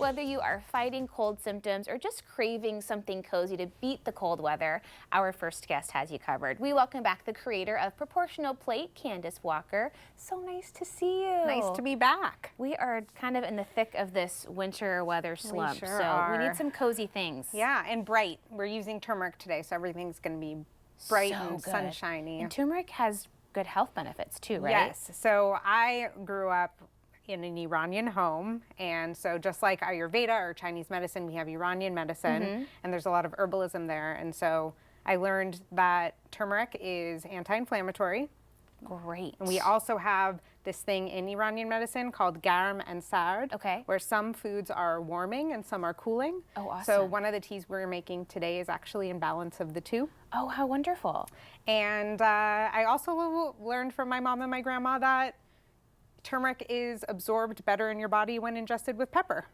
whether you are fighting cold symptoms or just craving something cozy to beat the cold weather, our first guest has you covered. We welcome back the creator of Proportional Plate, Candice Walker. So nice to see you. Nice to be back. We are kind of in the thick of this winter weather slump, We we need some cozy things. Yeah, and bright. We're using turmeric today, so everything's going to be bright and sunshiny. And turmeric has good health benefits too, right? Yes. So I grew up in an Iranian home, and so just like Ayurveda or Chinese medicine, we have Iranian medicine, and there's a lot of herbalism there. And so I learned that turmeric is anti-inflammatory. Great. And we also have this thing in Iranian medicine called garm and sard, where some foods are warming and some are cooling. Oh, awesome. So one of the teas we're making today is actually in balance of the two. Oh, how wonderful. And I also learned from my mom and my grandma that turmeric is absorbed better in your body when ingested with pepper.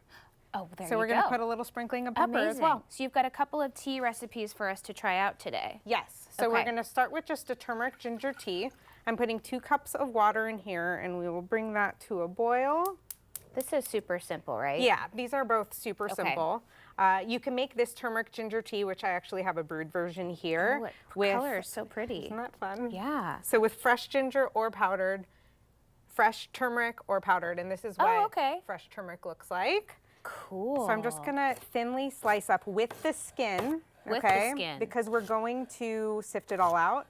Oh, there you go. So we're going to put a little sprinkling of pepper as well. So you've got a couple of tea recipes for us to try out today. Yes. So we're going to start with just a turmeric ginger tea. I'm putting 2 cups of water in here, and we will bring that to a boil. This is super simple, right? Yeah, these are both super simple. You can make this turmeric ginger tea, which I actually have a brewed version here. Oh, the color is so pretty. Isn't that fun? Yeah. So with fresh ginger or powdered, fresh turmeric or powdered, and this is what fresh turmeric looks like. Cool. So I'm just gonna thinly slice up with the skin. With the skin. Because we're going to sift it all out.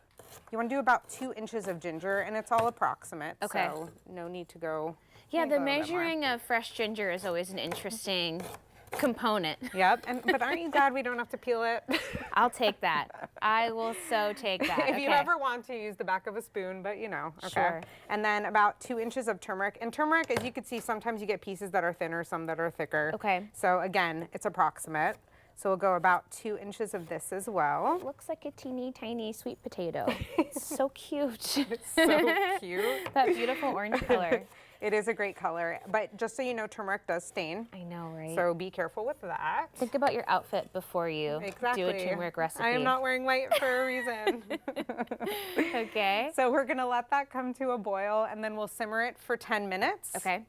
You want to do about 2 inches of ginger, and it's all approximate. So no need to go. Yeah, the measuring of fresh ginger is always an interesting component. Yep, but aren't you glad we don't have to peel it? I'll take that. I will so take that. If you ever want to, use the back of a spoon, but you know. Sure. And then about 2 inches of turmeric. And turmeric, as you can see, sometimes you get pieces that are thinner, some that are thicker. Okay. So again, it's approximate. So we'll go about 2 inches of this as well. Looks like a teeny tiny sweet potato. It's so cute. It's so cute. That beautiful orange color. It is a great color, but just so you know, turmeric does stain. I know, right? So be careful with that. Think about your outfit before you do a turmeric recipe. I am not wearing white for a reason. Okay. So we're gonna let that come to a boil, and then we'll simmer it for 10 minutes. Okay.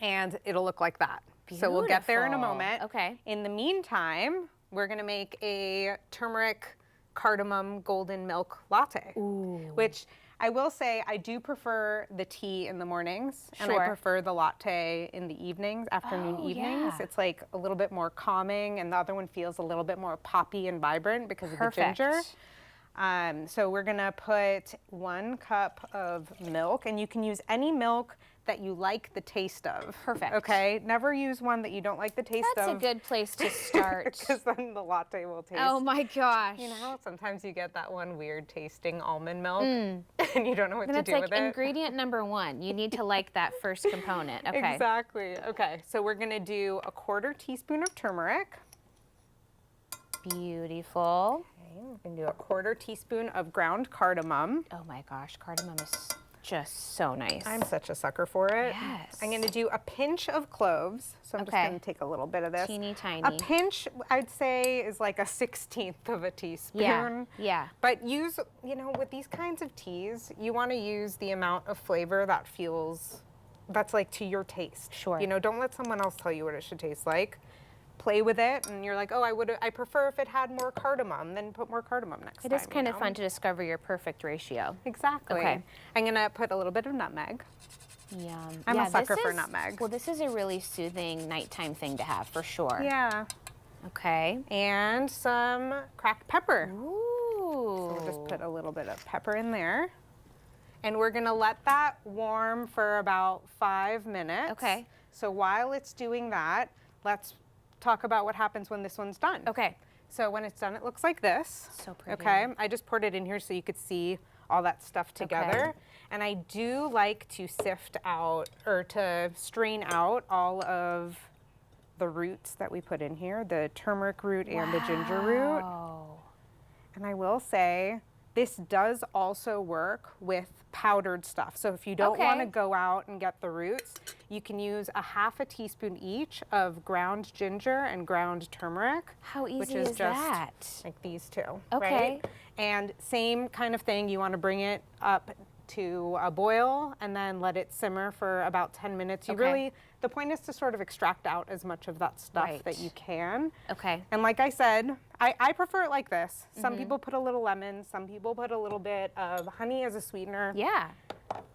And it'll look like that. Beautiful. So we'll get there in a moment. Okay. In the meantime, we're gonna make a turmeric cardamom golden milk latte. Ooh. Which I will say, I do prefer the tea in the mornings, and I prefer the latte in the evenings, afternoon evenings. Yeah. It's like a little bit more calming, and the other one feels a little bit more poppy and vibrant because of the ginger. So we're gonna put 1 cup of milk, and you can use any milk that you like the taste of. Perfect. Okay, never use one that you don't like the taste of. That's a good place to start. Because then the latte will taste. Oh my gosh. You know, sometimes you get that one weird tasting almond milk, and you don't know what to do with it. That's like ingredient number 1. You need to like that first component. Okay. Exactly. Okay, so we're gonna do a 1/4 teaspoon of turmeric. Beautiful. Okay, we're gonna do a 1/4 teaspoon of ground cardamom. Oh my gosh, cardamom is just so nice. I'm such a sucker for it. Yes. I'm gonna do a pinch of cloves. So I'm just gonna take a little bit of this. Teeny tiny. A pinch, I'd say, is like a 1/16 of a teaspoon. Yeah, yeah. But use, you know, with these kinds of teas, you wanna use the amount of flavor that feels, that's like to your taste. Sure. You know, don't let someone else tell you what it should taste like. Play with it, and you're like, oh, I prefer if it had more cardamom, then put more cardamom next time. It is kind of fun to discover your perfect ratio. Exactly. Okay. I'm gonna put a little bit of nutmeg. Yum. I'm a sucker for nutmeg. Well, this is a really soothing nighttime thing to have for sure. Yeah. Okay. And some cracked pepper. Ooh. So we'll just put a little bit of pepper in there. And we're gonna let that warm for about 5 minutes. Okay. So while it's doing that, let's talk about what happens when this one's done. Okay. So when it's done, it looks like this. So pretty. Okay, I just poured it in here so you could see all that stuff together. Okay. And I do like to sift out, or to strain out all of the roots that we put in here, the turmeric root and the ginger root. And I will say, this does also work with powdered stuff. So if you don't want to go out and get the roots, you can use a 1/2 teaspoon each of ground ginger and ground turmeric. How easy which is is just that? like these two. Okay. Right? And same kind of thing, you want to bring it up to a boil and then let it simmer for about 10 minutes. The point is to sort of extract out as much of that stuff that you can. Okay. And like I said, I prefer it like this. Some people put a little lemon, some people put a little bit of honey as a sweetener. Yeah.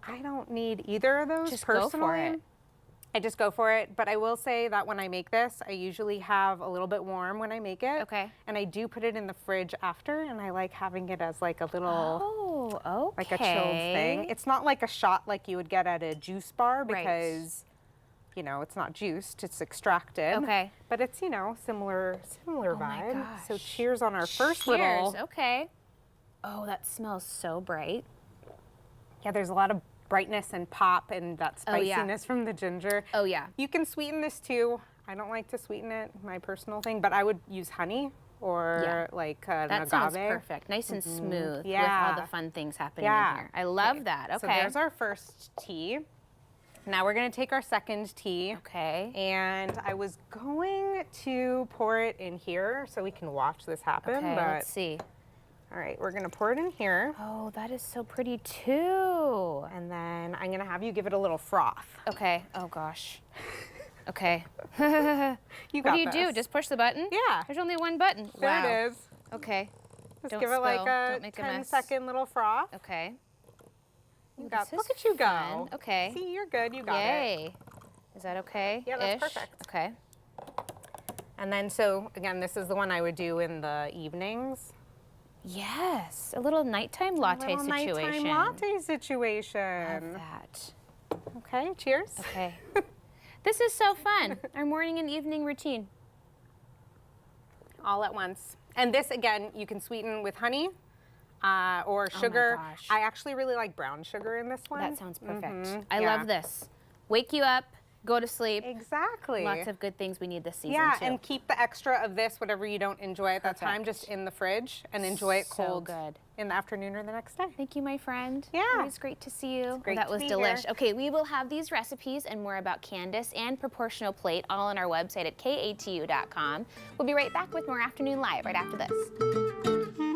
I don't need either of those personally. Go for it. I just go for it, but I will say that when I make this, I usually have a little bit warm when I make it. Okay. And I do put it in the fridge after, and I like having it as like a little, like a chilled thing. It's not like a shot like you would get at a juice bar because, you know, it's not juiced, it's extracted. Okay. But it's, you know, similar vibe. My gosh. So cheers on our first little. Okay. Oh, that smells so bright. Yeah, there's a lot of brightness and pop and that spiciness from the ginger. Oh yeah. You can sweeten this too. I don't like to sweeten it, my personal thing, but I would use honey or like an that agave. Sounds perfect. Nice and smooth with all the fun things happening in here. I love that. Okay. So there's our first tea. Now we're gonna take our second tea. Okay. And I was going to pour it in here so we can watch this happen. Okay, but let's see. All right, we're gonna pour it in here. Oh, that is so pretty too. And then I'm gonna have you give it a little froth. Okay. Oh gosh. Okay. What do you do? Just push the button? Yeah. There's only one button. There Wow. it is. Okay. Just Don't give it like spill. a Don't make a 10-second little froth. Okay. You Ooh, got. this Look is at you fun. go. Okay. See, you're good. You got it. Yay. Is that okay? Yeah, that's perfect. Okay. And then, so again, this is the one I would do in the evenings. Yes, a little nighttime latte situation. Nighttime latte situation. Love that. Okay, cheers. Okay. This is so fun. Our morning and evening routine. All at once. And this, again, you can sweeten with honey or sugar. Oh my gosh. I actually really like brown sugar in this one. That sounds perfect. I Yeah. love this. Wake you up, go to sleep. Exactly. Lots of good things we need this season Yeah, too. and keep the extra of this, whatever you don't enjoy at that time, just in the fridge and enjoy it So cold good. in the afternoon or the next day. Thank you, my friend. Yeah. Always great to see you. great That to was be delish. here. Okay, we will have these recipes and more about Candice and Proportional Plate all on our website at katu.com. We'll be right back with more Afternoon Live right after this.